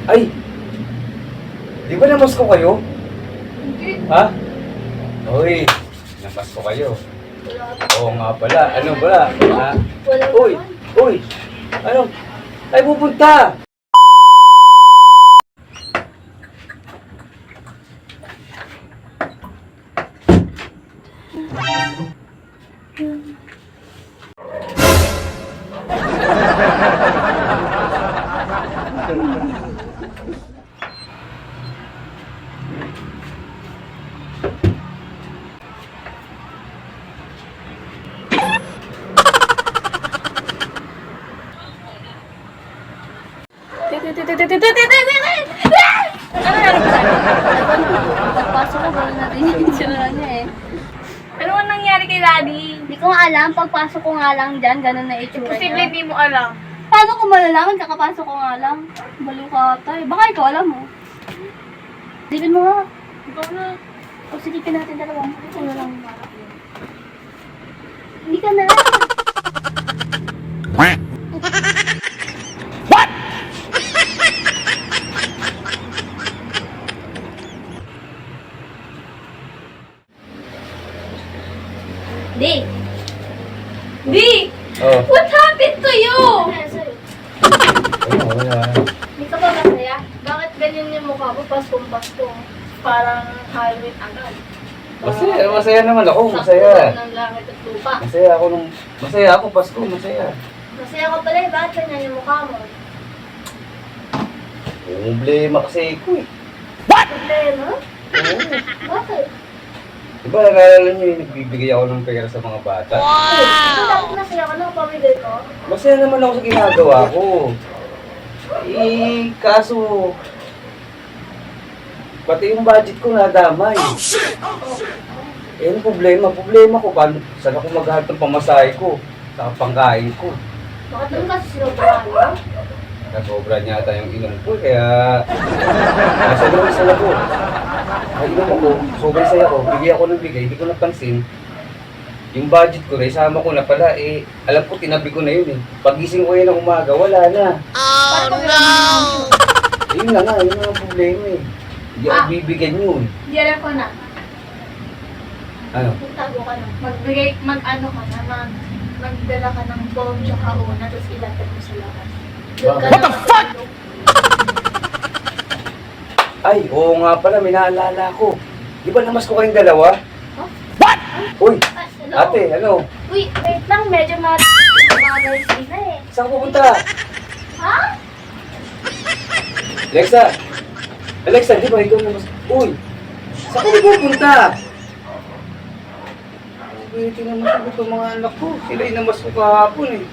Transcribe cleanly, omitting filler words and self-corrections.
Ay! Di ba namas ko kayo? Hindi. Ha? Uy, namas ko kayo. Oo nga pala. Ano pala? Ha? Wala Uy! naman. Uy! Ano? Ay, pupunta! Pagpasok ko, gano'n natin yung itsura niya eh. Ano ang nangyari kay Daddy? Hindi ko nga alam, pagpasok ko nga lang dyan, gano'n na itsura Posible niya. hindi mo alam. Paano ko malalaman? Kakapasok ko nga lang. Baliw ka ata eh. Baka ikaw alam mo. Silipin mo nga. Ikaw na. O silipin natin dalawa. Ito na lang. Hindi ka na. Di. Di! Oh. What happened to you? Wala. Hindi ka ba masaya? Bakit ganyan yung mukha mo? Paskong-pasko. Parang Halloween agad. Masaya naman ako. Masaya. Sakto ng langit at lupa. Masaya ako, Pasko. Masaya. Masaya ka pala eh. Bakit ganyan yung mukha mo? Problema kasi ko eh. Problema? Oo. Bakit? Diba nag-aalala nyo yung nagbibigay ako ng pera sa mga bata? Bakit masaya ka nang pamigay ko? Masaya naman ako sa ginagawa ko. Eh, kaso... Pati yung budget ko nadamay. Eh, ano problema? Problema ko, paano, saan ako maghahanap ng pamasahe ko? Sa pangkain ko. Bakit naman kasi sinubukan mo? Nasobra niya ata yung inom ko, kaya... Nasa doon sa labo. Ay, inom ako, sobrang saya ko, bigay ako ng bigay, hindi ko napansin. Yung budget ko na, isama ko na pala, eh, alam ko, tinabi ko na yun eh. Pagising ko yun ng umaga, wala na. Paano pag no! Yun na nga, yun ang problema eh. Hindi ako bibigyan yun. Hindi alam ko na. Ano? Magtago ka na. Mag-ano ka na, magdala ka ng bomb tsaka una, tapos ilatag mo sa labas. What the fuck? Ay, oo nga pala, may naalala ko. Di ba namas ko kayong dalawa? Huh? What? Uy, Ah, hello? ate, ano? Uy, wait lang. Medyo mga na eh. Saan ka pupunta? Ha? Alexa! Alexa, di ba ikaw namas... Uy! Saan ka pupunta? Wait, naman ko itong mga anak ko. Sila yung namas ko kahapon eh.